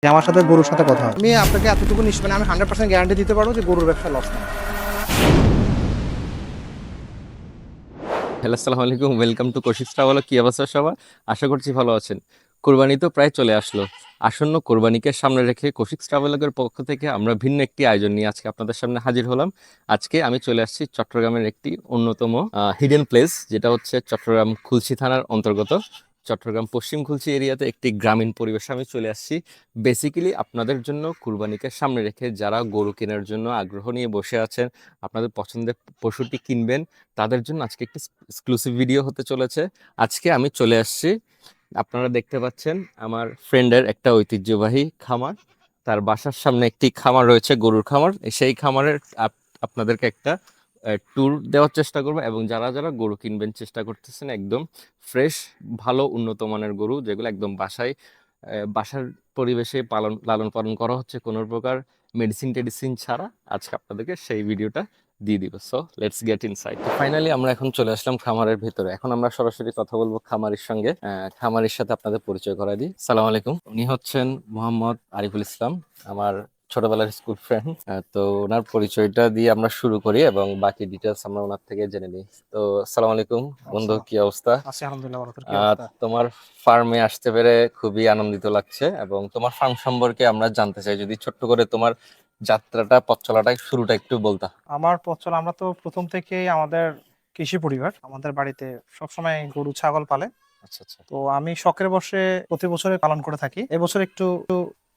যে আমার সাথে গরুর সাথে কথা হয়। আমি আপনাকে এতটুকু মানে আমি 100% গ্যারান্টি দিতে পারবো যে গরুর ব্যবসা লস না। হ্যালো, আসসালামু আলাইকুম। Welcome to Kaushik travel. কি অবস্থা সবার? আশা করছি ভালো আছেন। কোরবানি তো প্রায় চলে আসলো। আসন্ন কোরবানিকে সামনে রেখে কশিক ট্রাভেলের পক্ষ থেকে আমরা ভিন্ন একটি আয়োজন নিয়ে আজকে আপনাদের সামনে হাজির হলাম। আজকে আমি চলে আসছি চট্টগ্রামের একটি অন্যতম হিডেন প্লেস, যেটা হচ্ছে চট্টগ্রাম খুলশী থানার অন্তর্গত চট্টগ্রাম পশ্চিম খুলশী এরিয়াতে একটি গ্রামীণ পরিবেশে আমি চলে আসছি। বেসিক্যালি আপনাদের জন্য কুরবানিকে সামনে রেখে যারা গরু কেনার জন্য আগ্রহ নিয়ে বসে আছেন, আপনাদের পছন্দের পশুটি কিনবেন, তাদের জন্য আজকে একটি এক্সক্লুসিভ ভিডিও হতে চলেছে। আজকে আমি চলে আসছি, আপনারা দেখতে পাচ্ছেন আমার ফ্রেন্ডের একটা ঐতিহ্যবাহী খামার। তার বাসার সামনে একটি খামার রয়েছে, গরুর খামার। সেই খামারের আপনাদেরকে একটা ট্যুর দেওয়ার চেষ্টা করবো, এবং যারা যারা গরু কিনবেন চেষ্টা করতেছেন একদম ফ্রেশ, ভালো উন্নত মানের গরু, যেগুলো একদম বাসার পরিবেশে লালন পালন করা হচ্ছে, কোনো প্রকার মেডিসিন টেডিসিন ছাড়া। আজকে আপনাদেরকে সেই ভিডিওটা দিয়ে দিব। So let's get inside. Finally আমরা এখন চলে আসলাম খামারের ভেতরে। এখন আমরা সরাসরি কথা বলবো খামারির সঙ্গে। খামারির সাথে আপনাদের পরিচয় করাই দিই। সালাম আলাইকুম। উনি হচ্ছেন মোহাম্মদ আরিফুল ইসলাম, আমার ছোটবেলার স্কুল ফ্রেন্ড। তো ওনার পরিচয়টা দিয়ে আমরা শুরু করি এবং বাকি ডিটেলস আমরা ওনার থেকে জেনে নিই। তো সালাম আলাইকুম বন্ধু, আচ্ছা, কি অবস্থা? আছি আলহামদুলিল্লাহ। ভালো, তোর কি অবস্থা? তোমার ফার্মে আসতে পেরে খুবই আনন্দিত লাগছে, এবং তোমার ফার্ম সম্পর্কে আমরা জানতে চাই। যদি ছোট্ট করে তোমার যাত্রাটা, পথ চলাটা, শুরুটা একটু বলতা। আমার পথ চলা, আমরা তো প্রথম থেকেই আমাদের কৃষি পরিবার, আমাদের বাড়িতে সবসময় গরু ছাগল পালে। আচ্ছা আচ্ছা। তো আমি শখের বশে প্রতি বছরে পালন করে থাকি। এবছর একটু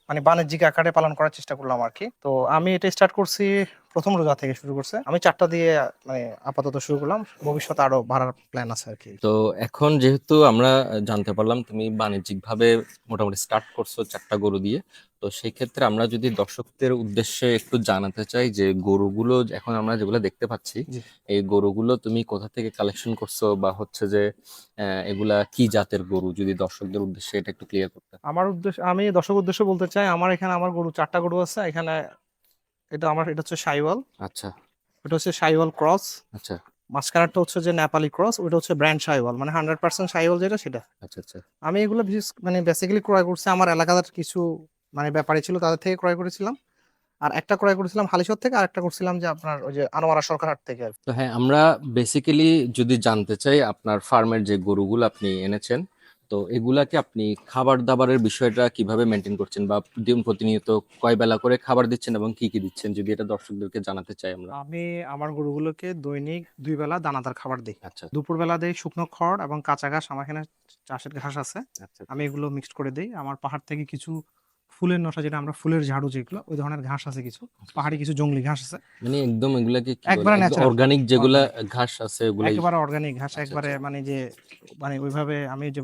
মানে বাণিজ্যিক আকারে পালন করার চেষ্টা করলাম আর কি। তো আমি এটা স্টার্ট করছি প্রথম রোজা থেকে শুরু করছে। আমি 4টা দিয়ে মানে আপাতত শুরু করলাম, ভবিষ্যতে আরো বাড়ার প্ল্যান আছে আর কি। তো এখন যেহেতু আমরা জানতে পারলাম তুমি বাণিজ্যিক ভাবে মোটামুটি স্টার্ট করছো 4টা গরু দিয়ে, তো সেই ক্ষেত্রে আমরা যদি দর্শকদের উদ্দেশ্যে একটু জানাতে চাই যে গরুগুলো এখন আমরা যেগুলো দেখতে পাচ্ছি, জি। এই গরুগুলো তুমি কোথা থেকে কালেকশন করছো, বা হচ্ছে যে এগুলা কি জাতের গরু, যদি দর্শকদের উদ্দেশ্যে এটা একটু ক্লিয়ার করতে। আমি দর্শক উদ্দেশ্য বলতে চাই, আমার এখানে আমার গরু 4টা গরু আছে এখানে। এটা হচ্ছে সাইওয়াল। আচ্ছা এটা হচ্ছে সাইওয়াল ক্রস। আচ্ছা মাঝখানেরটা হচ্ছে যে নেপালি ক্রস, ওটা হচ্ছে ব্র্যান্ড সাইওয়াল, মানে 100% সাইওয়াল যেটা সেটা। আচ্ছা আচ্ছা। আমি এগুলো মানে বেসিক্যালি ক্রয় করছি আমার এলাকার কিছু মানে ব্যাপারী ছিল, তাদের থেকে ক্রয় করেছিলাম। আর একটা ক্রয় করেছিলাম হালিশহর থেকে, আর একটা করছিলাম যে আপনার ওই যে আনোয়ারা সরকার হাট থেকে আর কি। তো হ্যাঁ, আমরা বেসিক্যালি যদি জানতে চাই আপনার ফার্মের যে গরুগুলো আপনি এনেছেন, তো এগুলাকে আপনি খাবার দাবারের বিষয়টা কিভাবে মেনটেন করছেন, বা দিন প্রতিনিয়ত কয় বেলা করে খাবার দিচ্ছেন এবং কি কি দিচ্ছেন, যদি এটা দর্শকদেরকে জানাতে চাই আমরা। আমি আমার গরুগুলোকে দৈনিক 2 বেলা দানাদার খাবার দিই। আচ্ছা দুপুরবেলা দিই শুকনো খড় এবং কাঁচা ঘাস, আমার এখানে চাষের ঘাস আছে। আচ্ছা আমি আচ্ছা। এগুলো মিক্সড করে দিই। আমার পাহাড় থেকে কিছু ফুলের নশা, যেটা আমরা ফুলের ঝাড়ু যেগুলো, ওই ধরনের ঘাস আছে কিছু। আচ্ছা পাহাড়ি আচ্ছা। কিছু জংলি ঘাস আছে। মানে একদম এগুলাকে কি বলে, একবারে একদম ন্যাচারাল, অর্গানিক যেগুলা অর্গানিক, ঘাস আছে ওগুলাই? একেবারে অর্গানিক ঘাস, আচ্ছা একবারে আচ্ছা। মানে যে মানে ওইভাবে আমি যে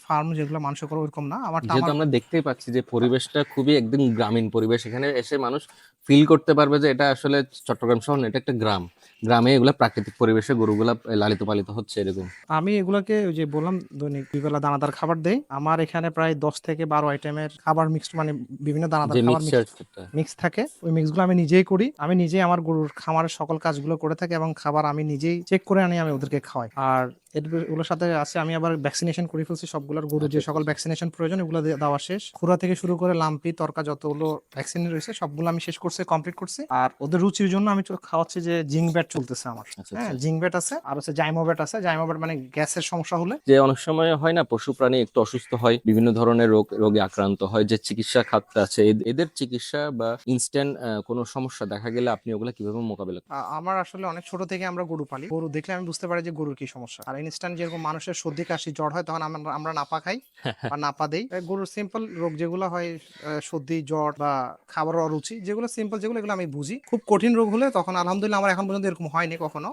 ফার্ম যেগুলো মানুষ করে ওইরকম না, আমারটা যেহেতু আমার। আমরা দেখতেই পাচ্ছি যে পরিবেশটা খুবই একদম গ্রামীণ পরিবেশ, এখানে এসে মানুষ ফিল করতে পারবে যে এটা আসলে চট্টগ্রাম শহর না, এটা একটা গ্রাম। গ্রামে এগুলা প্রাকৃতিক পরিবেশে গরুগুলা লালিত পালিত হচ্ছে এরকম। আমি এগুলাকে ওই যে বললাম দৈনিক 2 বেলা দানাদার খাবার দেই। আমার এখানে প্রায় 10 থেকে 12 আইটেমের খাবার মিক্সড, মানে বিভিন্ন দানাদার যে খাবার মিক্সচার। মিক্স থাকে। ওই মিক্সগুলো আমি নিজেই করি, আমি নিজেই আমার গরুর খামারের সকল কাজগুলো করে থাকি, এবং খাবার আমি নিজেই চেক করে আনি, আমি ওদেরকে খাওয়াই। আর এগুলোর সাথে আছে আমি আবার ভ্যাকসিনেশন করে ফেলছি সবগুলোর। গরু আচ্ছা যে আচ্ছা সকল আচ্ছা। ভ্যাকসিনেশন প্রয়োজন এগুলো দেওয়া শেষ। খুরা থেকে শুরু করে লাম্পি তরকা যতগুলো ভ্যাকসিন রয়েছে সবগুলো আমি শেষ করছি, কমপ্লিট করছি। আর ওদের রুচির জন্য আমি খাওয়াচ্ছি যে জিঙ্ক ব্যাট চলতেছে আমার। আচ্ছা হ্যাঁ, আচ্ছা। জিঙ্ক ব্যাট আছে, আর হচ্ছে জাইমোব্যাট আছে। জাইমোব্যাট মানে গ্যাসের সমস্যা হলে। যে অনেক সময় হয় না, পশু প্রাণী একটু অসুস্থ হয়, বিভিন্ন ধরনের রোগে আক্রান্ত হয়, যে চিকিৎসা খাত আছে, এদের চিকিৎসা বা ইনস্ট্যান্ট কোনো সমস্যা দেখা গেলে আপনি ওগুলা কিভাবে মোকাবেলা করেন? আমার আসলে অনেক ছোট থেকে আমরা গরু পালি, গরু দেখলে আমি বুঝতে পারি যে গরুর কি সমস্যা। আর ইনস্ট্যান্ট যেরকম মানুষের সর্দি কাশি জ্বর হয়, তখন আমরা নাপা খাই বা নাপা দেই। গরুর সিম্পল রোগ যেগুলো হয়, সর্দি জ্বর বা খাবার অরুচি, যেগুলো সিম্পল, যেগুলো এগুলো আমি বুঝি। খুব কঠিন রোগ হলে তখন আলহামদুলিল্লাহ আমার এখন পর্যন্ত এরকম হয়নি কখনো,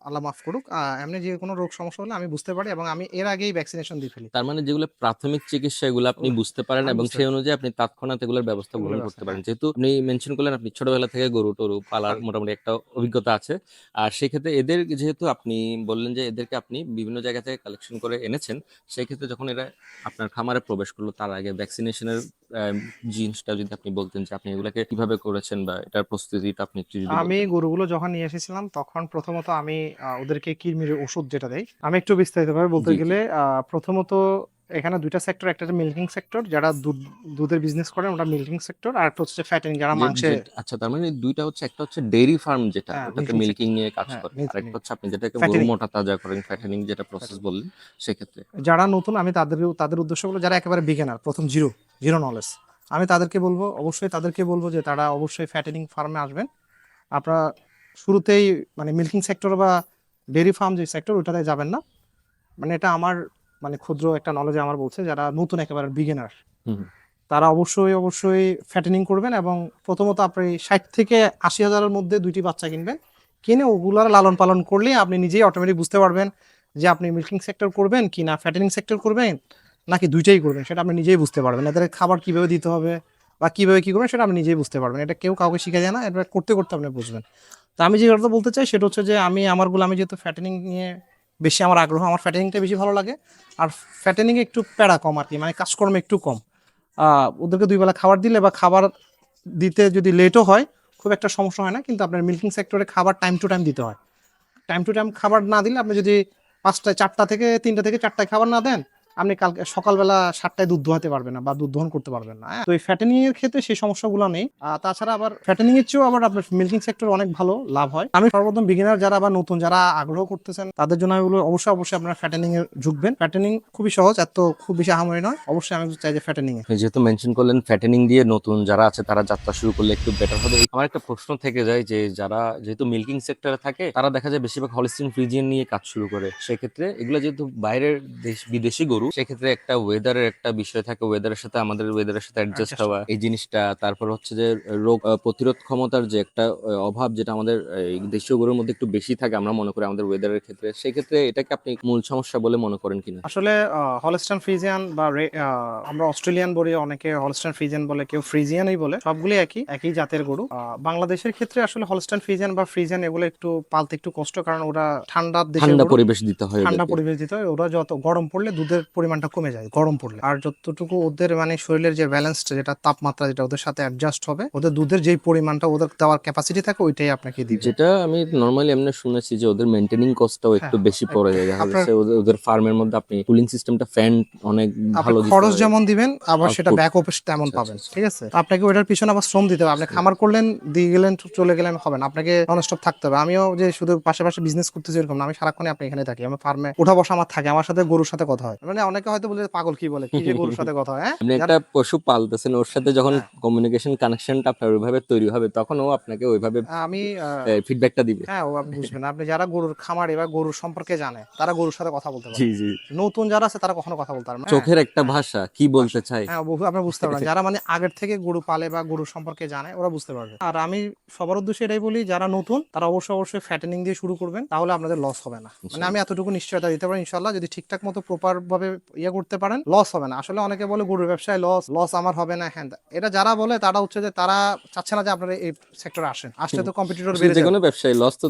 আল্লাহ মাফ করুক। এমনি যে কোনো রোগ সমস্যা হলে আমি বুঝতে পারি, এবং আমি এর আগেই ভ্যাকসিনেশন দিয়ে ফেলি। তার মানে যেগুলো প্রাথমিক চিকিৎসা এগুলো আপনি ওগুলো বুঝতে পারেন, আমি এবং বুঝতে সেই পারি, অনুযায়ী আপনি তৎক্ষণাৎ এগুলোর ব্যবস্থা এগুলো গ্রহণ ব্যবস্থা, করতে পারেন। হ্যাঁ। যেহেতু আপনি মেনশন করলেন আপনি ছোটবেলা থেকে গরু টরু পালার পালি। মোটামুটি একটা অভিজ্ঞতা আছে। আর সেক্ষেত্রে এদের যেহেতু আপনি বললেন যে এদেরকে আপনি বিভিন্ন জায়গা থেকে কালেকশন করে এনেছেন, সেই ক্ষেত্রে যখন এরা আপনার খামারে প্রবেশ করলো তার আগে ভ্যাকসিনেশনের জিনিসটা যদি আপনি বলতেন যে আপনি এগুলাকে কিভাবে করেছেন, বা এটার প্রস্তুতিটা আপনি একটু যদি আমি বলতেন। গরুগুলো যখন নিয়ে এসেছিলাম তখন আমি ওদেরকে কৃমির ওষুধ যেটা দেই, আমি একটু বিস্তারিতভাবে বলতে জি জি। গেলে প্রথমত এখানে দুইটা সেক্টর, একটা হচ্ছে মিল্কিং সেক্টর, যারা দুধের বিজনেস করেন ওটা মিল্কিং সেক্টর, আর একটা হচ্ছে ফ্যাটেনিং, যারা মাংসে। আচ্ছা, তার মানে দুইটা হচ্ছে, একটা হচ্ছে ডেইরি ফার্ম যেটা হ্যাঁ, ওটাতে মিল্কিং মিল্কিং সেক্টর। নিয়ে কাজ হ্যাঁ, করে, আর একটা মিল্কিং, হচ্ছে আপনি যেটাকে গরু ফ্যাটেনিং। মোটা তাজা করেন, ফ্যাটেনিং যেটা প্রসেস বললেন সেক্ষেত্রে। যারা নতুন, আমি তাদের উদ্দেশ্য বলবো, যারা একেবারে বিগিনার, প্রথম জিরো জিরো নলেজ, আমি তাদেরকে বলবো, অবশ্যই তাদেরকে বলবো যে তারা অবশ্যই ফ্যাটেনিং ফার্মে আসবেন। আপনারা শুরুতেই মানে মিল্কিং সেক্টর বা ডেয়ারি ফার্ম যে সেক্টর ওটাতে যাবেন না। মানে এটা আমার মানে ক্ষুদ্র একটা নলেজে আমার বলছে, যারা নতুন একেবারে বিগিনার হুম। তারা অবশ্যই অবশ্যই ফ্যাটেনিং করবেন। এবং প্রথমত আপনি 60 থেকে 80 হাজারের মধ্যে দুইটি বাচ্চা কিনবেন, কিনে ওগুলার লালন পালন করলে আপনি নিজেই অটোমেটিক বুঝতে পারবেন যে আপনি মিল্কিং সেক্টর করবেন কি না ফ্যাটেনিং সেক্টর করবেন, নাকি দুইটাই করবেন, সেটা আপনি নিজেই বুঝতে পারবেন। এদের খাবার কিভাবে দিতে হবে বা কিভাবে কি করবেন সেটা আপনি নিজেই বুঝতে পারবেন। এটা কেউ কাউকে শিখে যায় না, এটা করতে করতে আপনি বুঝবেন। তো আমি যে কথা বলতে চাই সেটা হচ্ছে যে আমি যেহেতু ফ্যাটেনিং নিয়ে বেশি আমার আগ্রহ, আমার ফ্যাটেনিংটা বেশি ভালো লাগে। আর ফ্যাটেনিং একটু প্যারা কম আর কি, মানে কাজকর্ম একটু কম। ওদেরকে দুই বেলা খাবার দিলে বা খাবার দিতে যদি লেটও হয় খুব একটা সমস্যা হয় না, কিন্তু আপনার মিল্কিং সেক্টরে খাবার টাইম টু টাইম দিতে হয়। টাইম টু টাইম খাবার না দিলে, আপনি যদি 3টা থেকে 4টায় খাবার না দেন, আপনি কালকে সকালবেলা 7টায় দুধ দোহাতে পারবেন না বা দুধ দহন করতে পারবেন না। তো এই ফ্যাটেনিং এর ক্ষেত্রে সেই সমস্যাগুলো নেই। তাছাড়া আবার ফ্যাটেনিং এর চেয়েও আবার আপনার মিল্কিং সেক্টর অনেক ভালো লাভ হয়। আমি সর্বপ্রথম বিগিনার যারা বা নতুন যারা আগ্রহ করতেছেন তাদের জন্য আমি বলবো অবশ্যই অবশ্যই আপনারা ফ্যাটেনিং এ ঝুঁকবেন। ফ্যাটেনিং খুবই সহজ, এত খুব বেশি আহামরি নয়। অবশ্যই আমি চাই যে ফ্যাটেনিং এ। আপনি যেহেতু মেনশন করলেন ফ্যাটেনিং দিয়ে নতুন যারা আছে তারা যাত্রা শুরু করলে একটু বেটার হবে, আমার একটা প্রশ্ন থেকে যায় যে যারা যেহেতু মিল্কিং সেক্টরে থাকে তারা দেখা যায় বেশিরভাগ হলিস্টিন ফ্রিজিয়ান নিয়ে কাজ শুরু করে, সেক্ষেত্রে এগুলো যেহেতু বাইরের বিদেশি গরু, সেক্ষেত্রে একটা ওয়েদারের একটা বিষয় থাকে, ওয়েদারের সাথে আমাদের ওয়েদারের সাথে অ্যাডজাস্ট হওয়া এই জিনিসটা, তারপর হচ্ছে যে রোগ প্রতিরোধ ক্ষমতার যে একটা অভাব যেটা আমাদের এই দেশীয় গরুর মধ্যে একটু বেশি থাকে আমরা মনে করি আমাদের ওয়েদারের ক্ষেত্রে, সেক্ষেত্রে এটাকে আপনি মূল সমস্যা বলে মনে করেন কিনা? আসলে হলস্টাইন ফ্রিজিয়ান বা আমরা অস্ট্রেলিয়ান বলি, অনেকে হলস্টাইন ফ্রিজিয়ান বলে, কেউ ফ্রিজিয়ানই বলে, সবগুলি একই একই জাতের গরু। বাংলাদেশের ক্ষেত্রে আসলে হলস্টাইন ফ্রিজিয়ান বা ফ্রিজিয়ান এগুলো একটু পালতে একটু কষ্ট, কারণ ওরা ঠান্ডার দেশের ঠান্ডা গরু, পরিবেশ দিতে হয় ঠান্ডা ওদেরকে। পরিবেশ দিতে হয়। ওরা যত গরম পড়লে দুধের পরিমাণটা কমে যায় গরম পড়লে, আর যতটুকু ওদের মানে শরীরের যে ব্যালেন্সটা, যেটা তাপমাত্রা যেটা ওদের সাথে অ্যাডজাস্ট হবে, ওদের দুধের যেই পরিমাণটা ওদের দেওয়ার ক্যাপাসিটি থাকে ওইটাই আপনাকে দিবে। যেটা আমি নর্মালি এমনি শুনেছি যে ওদের মেইনটেনিং কস্টটাও একটু হ্যাঁ, বেশি পড়ে যায়, দেখা আপনার যাচ্ছে ওদের ফার্মের মধ্যে আপনি কুলিং সিস্টেমটা ফ্যান অনেক আপনি ভালো দিতে খরচ হয়, যেমন দিবেন আবার সেটা আউটপুট। ব্যাক অফিস তেমন আচ্ছা আচ্ছা পাবেন, আচ্ছা। ঠিক আছে? তো আপনাকে ওইটার পিছনে আবার শ্রম দিতে হবে। আপনি খামার করলেন, দিয়ে গেলেন, চলে গেলেন হবে না, আপনাকে ননস্টপ থাকতে হবে। আমিও যে শুধু পাশে পাশে বিজনেস করতেছি এরকম না, আমি সারাক্ষণই আপনি এখানে থাকি, আমার ফার্মে উঠা বসা আমার থাকে, আমার সাথে গরুর সাথে কথা হয়। মানে অনেকে হয়তো বলে পাগল, কি বলে, কি যে গরুর সাথে কথা হয়, হ্যাঁ। আপনি একটা পশু পালতেছেন, ওর সাথে যখন হ্যাঁ, কমিউনিকেশন কানেকশনটা আপনার ওইভাবে তৈরি হবে তখন ও আপনাকে ওইভাবে আমি ফিডব্যাকটা দিবে। হ্যাঁ, ও আপনি বুঝবেন। আপনি যারা গরুর খামারে বা গরুর সম্পর্কে জানে তারা গরুর সাথে কথা বলতে জি পারে। জি। নতুন যারা আছে তারা কখনো কথা বলতে পারে না। হ্যাঁ, চোখের একটা হ্যাঁ, ভাষা কি বলতে চাই। হ্যাঁ, আপনি বুঝতে পারবেন। যারা মানে আগের থেকে গরু পালে বা গরুর সম্পর্কে জানে ওরা বুঝতে পারবে। আর আমি সবার উদ্দেশ্যে এটাই বলি, যারা নতুন তারা অবশ্যই অবশ্যই ফ্যাটেনিং দিয়ে শুরু করবেন, তাহলে আপনাদের লস হবে না। মানে আমি এতটুকু নিশ্চয়তা দিতে পারি, ইনশাল্লাহ যদি ঠিকঠাক মতো প্রপার ভাবে ইয়ে করতে পারেন লস হবে না। আসলে অনেকে বলে গরুর ব্যবসায় লস লস আমার হবে না, হ্যাঁ, এটা যারা বলে তারা হচ্ছে যে তারা চাচ্ছে না যে আপনারা এই সেক্টরে আসেন, আসলে তো কম্পিটিটর আসলে বেড়ে যে যাবে। কোনো ব্যবসায় লস তো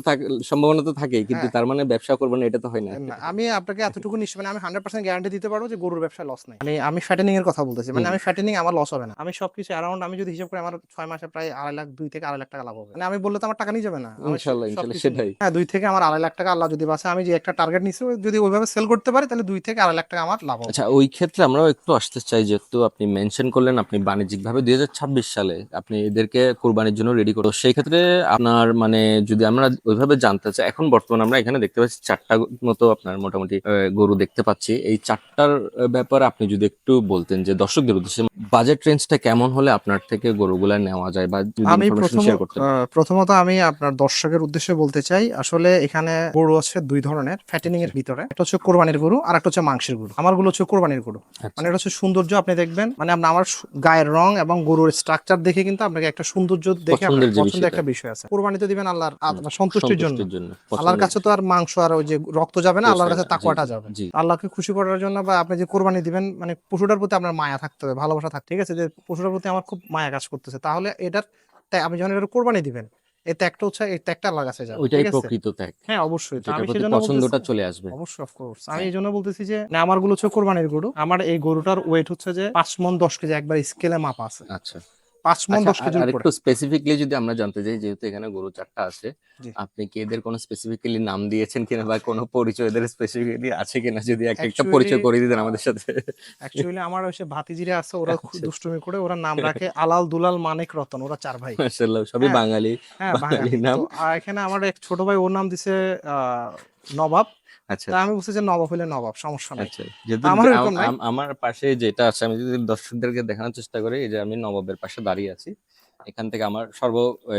সম্ভাবনা তো থাকেই, কিন্তু হ্যাঁ, তার মানে ব্যবসা করবেন এটা তো হয় না। না, আমি আপনাকে এতটুকু নিশ্চয়, মানে আমি 100% গ্যারান্টি দিতে পারবো যে গরুর ব্যবসায় লস নেই। মানে আমি ফ্যাটেনিং এর কথা বলতেছি, মানে হুম। আমি ফ্যাটেনিং আমার লস হবে না। আমি সবকিছু অ্যারাউন্ড, আমি যদি হিসাব করি আমার 6 মাসে প্রায় 2.5 লাখ, 2 থেকে 2.5 লাখ টাকা লাভ হবে। মানে আমি বললে তো আমার টাকা নিয়ে যাবে না, আমি ইনশাল্লাহ ইনশাল্লাহ সবকিছু নিয়ে, সেটাই। হ্যাঁ, 2 থেকে আমার 2.5 লাখ টাকা আল্লাহ যদি বাঁচে, আমি যে একটা টার্গেট নিছি যদি ওইভাবে সেল করতে পারি তাহলে 2 থেকে 2.5 লাখ টাকা আমার লাভ হবে। আচ্ছা, ওই ক্ষেত্রে আমরাও একটু আসতে চাই, যেহেতু আপনি মেনশন করলেন আপনি বাণিজ্যিকভাবে 2026 সালে আপনি এদেরকে কোরবানির জন্য রেডি করো, সেই ক্ষেত্রে আপনার মানে যদি আমরা ওইভাবে জানতে চাই, এখন বর্তমানে আমরা এখানে দেখতে পাচ্ছি 4টা মতো আপনার মোটামুটি গরু দেখতে পাচ্ছি, এই 4টার ব্যাপারে আপনি যদি একটু বলতেন যে দর্শকদের উদ্দেশ্যে বাজেট রেঞ্জটা কেমন হলে আপনার থেকে গরুগুলা নেওয়া যায়, বা যদি আমি ইনফরমেশন শেয়ার করতেন। প্রথমত আমি আপনার দর্শকের উদ্দেশ্যে বলতে চাই, আসলে এখানে গরু আছে দুই ধরনের ফ্যাটেনিং এর ভিতরে, একটা হচ্ছে কোরবানির গরু আর একটা হচ্ছে মাংসের গরু। আমার গুলো হচ্ছে কোরবানির গরু। আচ্ছা। মানে এটা হচ্ছে সৌন্দর্য, আপনি দেখবেন মানে আমার গায়ের রং এবং গরুর স্ট্রাকচার দেখে কিন্তু আপনাকে একটা সৌন্দর্য দেখে আপনার পছন্দের যে পছন্দের বিষয়টা। একটা বিষয় আছে। কোরবানিতে দিবেন আল্লাহর সন্তুষ্টির জন্য। সন্তুষ্টির জন্য আল্লাহর পছন্দের কাছে তো আর মাংস আর ওই যে রক্ত যাবে না, আল্লাহর পোষায় কাছে না। জি তাকওয়াটা জি যাবে। জি। আল্লাহকে খুশি করার জন্য বা আপনি যে কোরবানি দিবেন, মানে পশুটার প্রতি আপনার মায়া থাকতে হবে, ভালোবাসা থাকতে, ঠিক আছে, যে পশুটার প্রতি আমার খুব মায়া কাজ করতেছে, তাহলে এটার তাই আপনি যখন এটা কোরবানি দিবেন, এই ত্যাগটা হচ্ছে, এই ত্যাগটা আল্লাহর কাছে যাবে, ওইটাই ঠিক আছে? প্রকৃত ত্যাগ, হ্যাঁ, অবশ্যই। তো যেটার আমি প্রতি সেজন্য বলতেছি, পছন্দটা চলে আসবে। অবশ্যই অফকোর্স আমি হ্যাঁ। এই জন্য বলতেছি যে না, আমার গুলো হচ্ছে কোরবানির গরু। আমার এই গরুটার ওয়েট হচ্ছে যে 5 মণ 10 কেজি, একবার স্কেলে মাপা আছে। আচ্ছা। 5 মণ আচ্ছা 10 কেজির আর উপরে। একটু স্পেসিফিকলি যদি আমরা জানতে চাই, যেহেতু এখানে গরু 4টা আছে, জি। আপনি কি এদের কোনো স্পেসিফিক্যালি নাম দিয়েছেন কিনা বা কোনো পরিচয় এদের স্পেসিফিক্যালি আছে কিনা, যদি একটা একটা অ্যাকচুয়ালি পরিচয় করে দিতেন আমাদের সাথে। অ্যাকচুয়ালি আমার হচ্ছে ভাতিজিরা আছে, ওরা খুব আচ্ছা দুষ্টুমি করে, ওরা নাম রাখে আলাল, দুলাল, মানিক, রতন, ওরা 4 ভাই। মাশাআল্লাহ, সবই হ্যাঁ, বাঙালি, হ্যাঁ বাঙালি বাঙালি। নাম। তো এখানে আমার এক ছোট ভাই, ওর নাম দিছে নবাব। আচ্ছা তা আমি বলছি যে নবাব হইলে নবাব, সমস্যা নাই। আচ্ছা, তা যেহেতু আমার এরকম নাই। আমার পাশে যেটা আছে, আমি যদি দর্শকদেরকে দেখানোর চেষ্টা করি, এই যে আমি নবাবের পাশে দাঁড়িয়ে আছি, এখান থেকে আমার এ,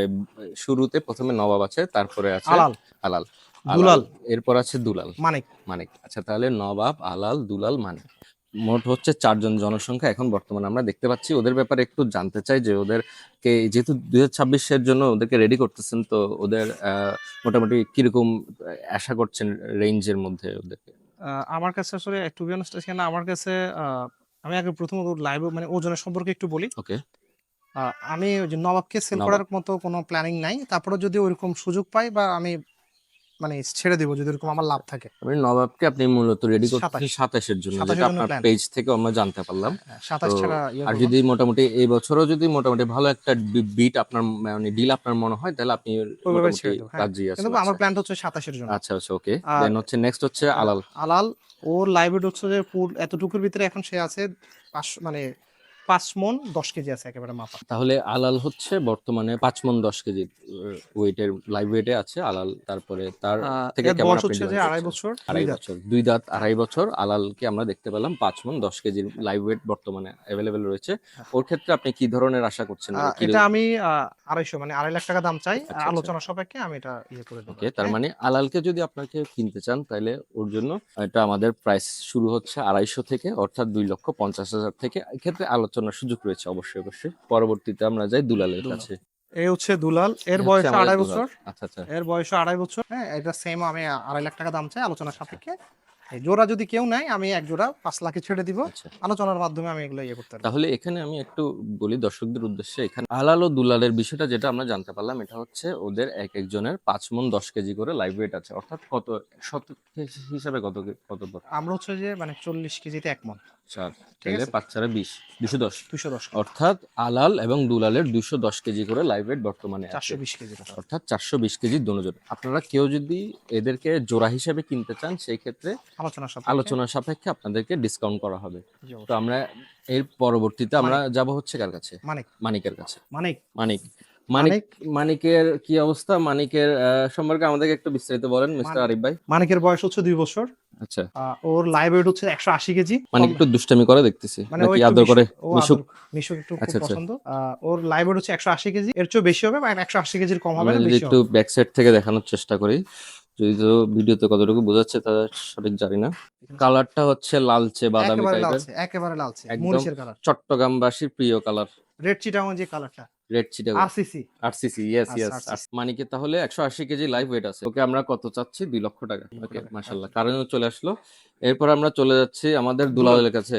শুরুতে প্রথমে নবাব আছে, তারপরে আছে আলাল, আলাল, আলাল, দুলাল, এরপর আছে দুলাল, মানিক। মানিক। আচ্ছা, তাহলে নবাব, আলাল, দুলাল, মানিক, মোট হচ্ছে 4জন জনসংখ্যা এখন বর্তমানে আমরা দেখতে পাচ্ছি। ওদের ব্যাপারে একটু জানতে চাই যে ওদেরকে, যেহেতু 2026-এর জন্য ওদেরকে রেডি করতেছেন, তো ওদের মোটামুটি কিরকম আশা করছেন রেঞ্জের মধ্যে ওদেরকে? আমার কাছে আসলে টু বি অনেস্ট, এখানে আমার কাছে আমি আগে প্রথমত লাইভ মানে ওজনের সম্পর্কে একটু বলি। ওকে। আমি ওই যে নবাবকে সেল নবাব, করার মতো কোনো প্ল্যানিং নাই, তারপরে যদি ওইরকম সুযোগ পাই বা আমি মানে ছেড়ে দিব যদি এরকম আমার লাভ থাকে। আপনি নবাবকে আপনি মূলত রেডি 27, করতেছেন 27-এর জন্য, 27-এর যেটা জন্য আপনার প্ল্যান। পেজ থেকে আমরা জানতে পারলাম। হ্যাঁ, তো 27 ছাড়া ইয়ে আর করবো না। যদি মোটামুটি এই বছরও যদি মোটামুটি ভালো একটা বিট আপনার মানে ডিল আপনার মনে হয়, তাহলে আপনি ওইভাবে মোটামুটি ছেড়ে দেবো, হ্যাঁ। রাজি কিন্তু আছেন। আমার আচ্ছা প্ল্যানটা হচ্ছে 27-এর জন্য। আচ্ছা আচ্ছা, ওকে। আর দেন হচ্ছে নেক্সট হচ্ছে আলাল। আলাল, ওর লাইভ ওয়েট হচ্ছে যে এতটুকুর ভিতরে এখন সে আছে 5 মণ 10 কেজি আছে একেবারে মাপা। তাহলে আলাল হচ্ছে বর্তমানে 5 মণ 10 কেজি ওয়েটের, লাইভ ওয়েটে আছে আলাল। তারপরে তার থেকে এর কেমন বয়স আপনি হচ্ছে যে ডিমান্ড 2.5 করছেন? বছর, 2 আড়াই দাঁত। বছর, 2 দাঁত, 2.5 বছর আলালকে আমরা দেখতে পেলাম 5 মণ 10 কেজির লাইভ ওয়েট বর্তমানে অ্যাভেলেবেল রয়েছে। ওর ক্ষেত্রে আপনি কি ধরনের আশা করছেন, মানে কি? এটা আমি 250 মানে 2.5 লাখ টাকা দাম চাই। আচ্ছা আচ্ছা, আলোচনা সাপেক্ষে আমি এটা ইয়ে করে দেবো ওকে। আর কি, তার হ্যাঁ। মানে আলালকে যদি আপনাকে কিনতে চান, তাহলে ওর জন্য এটা আমাদের প্রাইস শুরু হচ্ছে 250 থেকে, অর্থাৎ 2,50,000 থেকে। এক্ষেত্রে আলোচনার সুযোগ রয়েছে অবশ্যই অবশ্যই। পরবর্তীতে আমরা যাই দুলালের দুলাল, কাছে। এই হচ্ছে দুলাল, এর এই হচ্ছে বয়স আমাদের 2.5 দুলাল। বছর। আচ্ছা আচ্ছা এর বয়স 2.5 বছর, হ্যাঁ। এটা সেম, আমি 2.5 লাখ টাকা দাম চাই আলোচনা সাপেক্ষে। এই জোড়া যদি কেউ নেয়, আমি এক জোড়া 5 লাখে ছেড়ে দিব। আচ্ছা। আলোচনার মাধ্যমে আমি এগুলো ইয়ে করতে পারবো। তাহলে এখানে আমি একটু বলি দর্শকদের উদ্দেশ্যে, এখানে আলাল ও দুলালের বিষয়টা যেটা আমরা জানতে পারলাম, এটা হচ্ছে ওদের এক একজনের 5 মণ 10 কেজি করে লাইভ ওয়েট আছে, অর্থাৎ কত শত হিসাবে কত বড়? আমরা হচ্ছে যে মানে 40 কেজিতে 1 মণ। চার, ঠিক তাহলে আছে, 5 4 20, 210। 210 কেজি, অর্থাৎ আলাল এবং দুলালের 210 কেজি করে লাইভ ওয়েট বর্তমানে আছে, 420 কেজি টোটাল। অর্থাৎ 420 কেজি দুজন। আপনারা কেউ যদি এদেরকে জোড়া হিসেবে কিনতে চান, সেই ক্ষেত্রে আলোচনা সাপেক্ষে। আলোচনা সাপেক্ষে আপনাদেরকে ডিসকাউন্ট করা হবে। জি, তো অবশ্যই। আমরা এর পরবর্তীতে আমরা মানিক, যাব হচ্ছে কার কাছে? মানিক, মানিকের কাছে। মানিক, মানিক, মানিক, মানিক, মানিকের কি অবস্থা? মানিকের সম্পর্কে আমাদেরকে একটু বিস্তারিত বলেন, মিস্টার আরিফ ভাই। মানিকের বয়স হচ্ছে 2 বছর। আচ্ছা, ওর লাইভ ওয়েট হচ্ছে 180 কেজি। মানিক একটু দুষ্টামি করে দেখতেছি, মানে ও নাকি একটু আদর করে? ও মিশুক? মিশুক একটু খুব আচ্ছা আচ্ছা। পছন্দ। ওর লাইভ ওয়েট হচ্ছে 180 কেজি, এর চেয়ে বেশি হবে, মানে 180 কেজির কম হবে আমরা না, যদি বেশি একটু হবে। ব্যাক সাইড থেকে দেখানোর চেষ্টা করি, যদি তো ভিডিওতে কতটুকু বোঝাচ্ছে তা সঠিক জানি না। কালারটা হচ্ছে লালচে বাদামি একেবারে টাইপের, লালচে, একেবারে লালচে, একদম মরিচের কালার। চট্টগ্রামবাসীর প্রিয় কালার, রেড চিটাগং যে কালারটা, রেড চিটাগো। আরসিসি। 8cc, ইয়েস আচ্ছা, ইয়েস। আরসিসি। মানিকে তাহলে 180 কেজি লাইভ ওয়েট আছে। ওকে আমরা কত চাচ্ছি? 2 লক্ষ টাকা। ওকে, মাশাল্লাহ, কারণে চলে আসলো। এরপর আমরা চলে যাচ্ছি আমাদের দুলাল, দুলালের কাছে।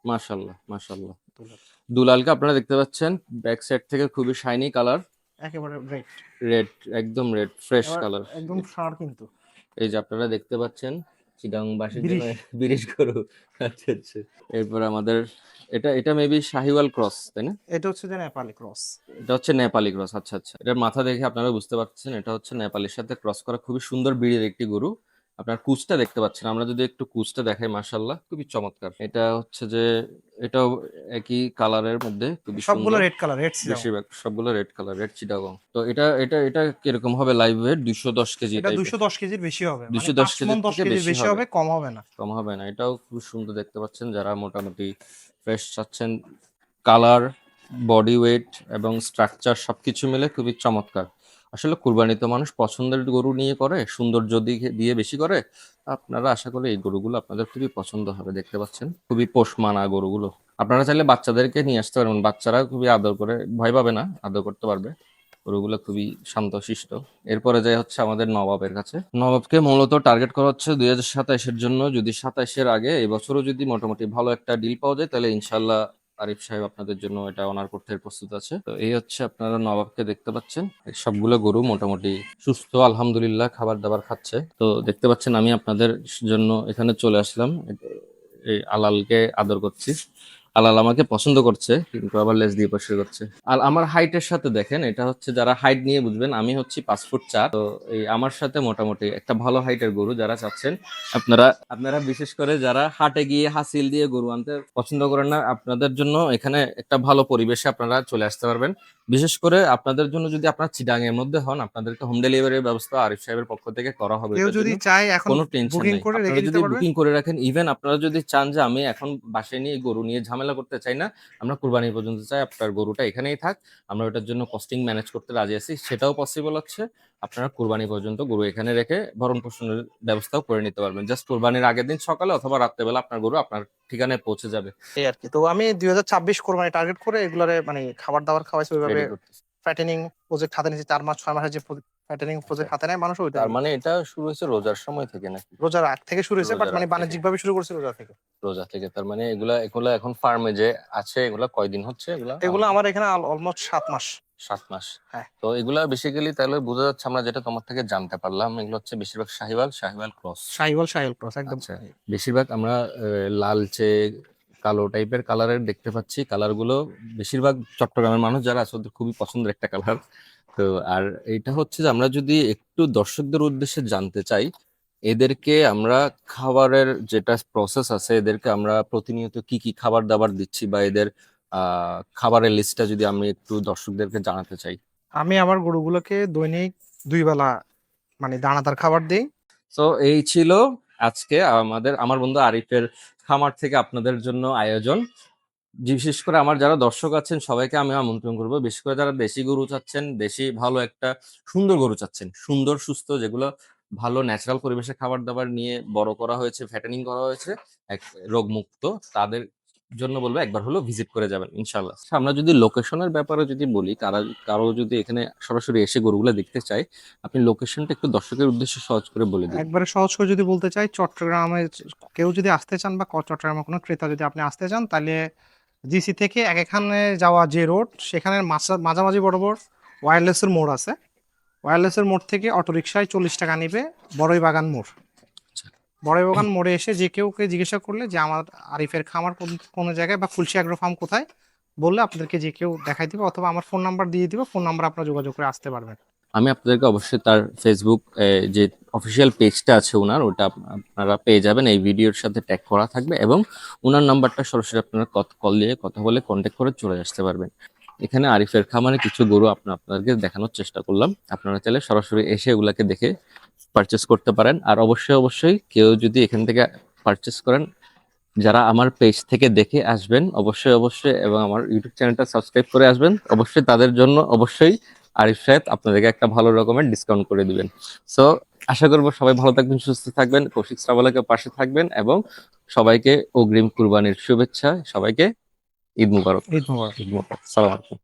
মাশাল্লাহ মাশাল্লাহ। দুলাল, দুলালকে আপনারা দেখতে পাচ্ছেন ব্যাক সাইড থেকে খুবই শাইনি কালার, একেবারে রেড, রেড, একদম রেড ফ্রেশ এবার কালার। একদম সার কিন্তু। এই যে আপনারা দেখতে পাচ্ছেন, চিটাংবাসীর জন্য বিরিশ, বিরিশ গরু। আচ্ছা আচ্ছা। এরপর আমাদের এটা এটা মেবি শাহিওয়াল ক্রস, তাই না? এটা হচ্ছে যে নেপালি ক্রস। এটা হচ্ছে নেপালি ক্রস। আচ্ছা আচ্ছা, এটার মাথা দেখে আপনারা বুঝতে পারছেন এটা হচ্ছে নেপালের সাথে ক্রস করা খুবই সুন্দর ব্রিডের একটি গরু। আপনার কুচটা দেখতে পাচ্ছেন, আমরা যদি একটু কুচটা দেখাই, মাশাআল্লাহ খুবই চমৎকার। এটা হচ্ছে যে এটাও একই কালারের মধ্যে খুবই সবগুলো সুন্দর। Red colour, red Chittagong. বেশিরভাগ সবগুলো রেড কালার, রেড চিটাগং। তো এটা কিরকম হবে লাইভ ওয়েট? 210 কেজি এটা টাইপের। 210 কেজির বেশি হবে, মানে 210 5 কেজির মণ 10 থেকে কেজির বেশি বেশি হবে, হবে, কম হবে না। কম হবে না। এটাও খুব সুন্দর দেখতে পাচ্ছেন, যারা মোটামুটি ফ্রেশ চাচ্ছেন। কালার, বডি ওয়েট এবং স্ট্রাকচার সবকিছু মিলে খুবই চমৎকার। আসলে কুরবানি তো মানুষ পছন্দের গরু নিয়ে করে, সৌন্দর্য দিয়ে বেশি করে। আপনারা আশা করি এই গরুগুলো আপনাদের খুবই পছন্দ হবে। দেখতে পাচ্ছেন খুবই পোষ মানা গরুগুলো। আপনারা চাইলে বাচ্চাদেরকে নিয়ে আসতে পারবেন, বাচ্চারা খুবই আদর করে, ভয় পাবে না, আদর করতে পারবে। গরুগুলো খুবই শান্তশিষ্ট। এরপরে যাই হচ্ছে আমাদের নবাবের কাছে। নবাবকে মূলত টার্গেট করা হচ্ছে 2027-এর জন্য। যদি 27-এর আগে এবছরও যদি মোটামুটি ভালো একটা ডিল পাওয়া যায়, তাহলে ইনশাল্লাহ আরিফ সাহেব আপনাদের জন্য এটা অনার করতে প্রস্তুত আছে। তো এই হচ্ছে আপনারা নবাবকে দেখতে পাচ্ছেন। এই সবগুলো গরু মোটামুটি সুস্থ, আলহামদুলিল্লাহ, খাবার দাবার খাচ্ছে। তো দেখতে পাচ্ছেন আমি আপনাদের জন্য এখানে চলে আসলাম, এই আলালকে আদর করছি। আলাল আমাকে পছন্দ করছে কিন্তু আবার লেজ দিয়ে পরিষ্কার করছে। আর আমার হাইটের সাথে দেখেন, এটা হচ্ছে যারা হাইট নিয়ে বুঝবেন, আমি হচ্ছি 5 ফুট 4। তো এই আমার সাথে মোটামুটি একটা ভালো হাইটের গরু যারা চাচ্ছেন, আপনারা আপনারা বিশেষ করে যারা হাটে গিয়ে হাসিল দিয়ে গরু আনতে পছন্দ করেন না, আপনাদের জন্য এখানে একটা ভালো পরিবেশে আপনারা চলে আসতে পারবেন। বিশেষ করে আপনাদের জন্য যদি আপনারা চিটাং এর মধ্যে হন, আপনাদেরকে হোম ডেলিভারির ব্যবস্থা আরিফ সাহেবের পক্ষ থেকে করা হবে। কেউ এটার যদি জন্য চায় এখন কোনো টেনশন বুকিং নেই। করে আপনারা রেখে দিতে যদি পারবে। বুকিং করে রাখেন, ইভেন আপনারা যদি চান যে আমি এখন বাসায় নিয়ে গরু নিয়ে ঝামেলা করতে চাই না, আমরা কুরবানি পর্যন্ত চাই, আপনার গরুটা এখানেই থাক, আমরা ওটার জন্য কস্টিং ম্যানেজ করতে রাজি আছি, সেটাও পসিবল হচ্ছে। আপনারা কুরবানি পর্যন্ত গরু এখানে রেখে ভরণ পোষণের ব্যবস্থাও করে নিতে পারবেন। জাস্ট কুরবানির আগের দিন সকালে অথবা রাত্রেবেলা আপনার গরু আপনার ঠিকানায় পৌঁছে যাবে। এই আর কি। তো আমি 2026 কোরবানি টার্গেট করে এগুলারে মানে খাবার দাবার খাওয়াইছি ওইভাবে। রেডি করতেছি। ফ্যাটেনিং প্রজেক্ট হাতে নিয়েছি 4 মাস 6 মাসের যে ফ্যাটেনিং আচ্ছা, প্রজেক্ট হাতে নেয় মানুষ, ওইটা তার মানে এটা শুরু হয়েছে রোজার সময় থেকে নাকি? রোজার আগ থেকে শুরু হয়েছে, বাট রোজার মানে আগ থেকে, বাণিজ্যিক ভাবে শুরু করছে রোজা থেকে। রোজা থেকে। তার মানে এগুলা এগুলা এখন ফার্মে যে আছে, এগুলা কয়দিন হচ্ছে এগুলা এগুলো আনতে? আমার এখানে অলমোস্ট 7 মাস। 7 মাস। হ্যাঁ, তো এগুলা বেসিক্যালি তাহলে বোঝা যাচ্ছে, আমরা যেটা তোমার থেকে জানতে পারলাম, এগুলো হচ্ছে বেশিরভাগ শাহিওয়াল, শাহিওয়াল ক্রস। শাহিওয়াল ক্রস একদম। আচ্ছা, বেশিরভাগ আমরা লালচে কালো টাইপের কালারের দেখতে পাচ্ছি। কালার গুলো বেশিরভাগ চট্টগ্রামের মানুষ যারা আছে ওদের খুবই পছন্দের একটা কালার। তো আর এটা হচ্ছে যে আমরা যদি একটু দর্শকদের উদ্দেশ্যে জানতে চাই, এদেরকে আমরা খাবারের যেটা প্রসেস আছে, এদেরকে আমরা প্রতিনিয়ত কি কি খাবার দাবার দিচ্ছি, বা এদের খাবারের লিস্টটা যদি আমি একটু দর্শকদেরকে জানাতে চাই। আমি আমার গরুগুলোকে দৈনিক 2 বেলা মানে দানাদার খাবার দিই। তো এই ছিল আজকে আমার বন্ধু আরিফের খামার থেকে আপনাদের জন্য আয়োজন। বিশেষ করে আমার যারা দর্শক আছেন সবাইকে আমি আমন্ত্রণ করবো, বিশেষ করে যারা দেশি গরু চাচ্ছেন, দেশি ভালো একটা সুন্দর গরু চাচ্ছেন, সুন্দর সুস্থ, যেগুলো ভালো ন্যাচারাল পরিবেশে খাবার দাবার নিয়ে বড় করা হয়েছে, ফ্যাটেনিং করা হয়েছে, এক রোগমুক্ত, তাদের জন্য বলবো একবার হলো ভিজিট করে যাবেন ইনশাল্লাহ। আচ্ছা, আমরা যদি লোকেশনের ব্যাপারে যদি বলি, কারো যদি এখানে সরাসরি এসে গরুগুলা দেখতে চায়, আপনি লোকেশনটা একটু দর্শকের উদ্দেশ্যে সহজ করে বলে দিন। একবারে সহজ করে যদি বলতে চাই, চট্টগ্রামে কেউ যদি আসতে চান বা চট্টগ্রামে কোনো ক্রেতা যদি আপনি আসতে চান, তাহলে জিসি থেকে এখানে যাওয়া যে রোড, সেখানে মাঝামাঝি বরাবর ওয়্যারলেসের মোড় আছে। ওয়্যারলেসের মোড় থেকে অটোরিকশায় 40 টাকা নিবে বড়ই বাগান মোড়। বড়ই বাগান মোড়ে এসে যে কেউকে জিজ্ঞাসা করলে যে আমার আরিফের খামার কোন জায়গায় বা ফুলশি অ্যাগ্রো ফার্ম কোথায়, বললে আপনাদেরকে যে কেউ দেখাই দিবে, অথবা আমার ফোন নাম্বার দিয়ে দিব, ফোন নাম্বার আপনারা যোগাযোগ করে আসতে পারবেন। আমি আপনাদেরকে অবশ্যই তার ফেসবুক যে অফিসিয়াল পেজটা আছে ওনার, ওটা আপনারা পেয়ে যাবেন, এই ভিডিওর সাথে ট্যাগ করা থাকবে, এবং ওনার নাম্বারটা সরাসরি আপনারা কল দিয়ে কথা বলে কন্ট্যাক্ট করে চলে আসতে পারবেন। এখানে আরিফের খামারে কিছু গরু আপনাদেরকে দেখানোর চেষ্টা করলাম, আপনারা চাইলে সরাসরি এসে এগুলাকে দেখে পারচেস করতে পারেন। আর অবশ্যই অবশ্যই কেউ যদি এখান থেকে পারচেস করেন, যারা আমার পেজ থেকে দেখে আসবেন অবশ্যই অবশ্যই, এবং আমার ইউটিউব চ্যানেলটা সাবস্ক্রাইব করে আসবেন অবশ্যই, তাদের জন্য অবশ্যই আরিফ সাহেব আপনাদেরকে একটা ভালো রকমের ডিসকাউন্ট করে দিবেন। সো আশা করবো সবাই ভালো থাকবেন, সুস্থ থাকবেন, কৌশিক ট্রাভেলারের পাশে থাকবেন, এবং সবাইকে অগ্রিম কুরবানির শুভেচ্ছা, সবাইকে ঈদ মুবারক। ঈদ মোবারক। ঈদ মুবারক, সালাম আলাইকুম।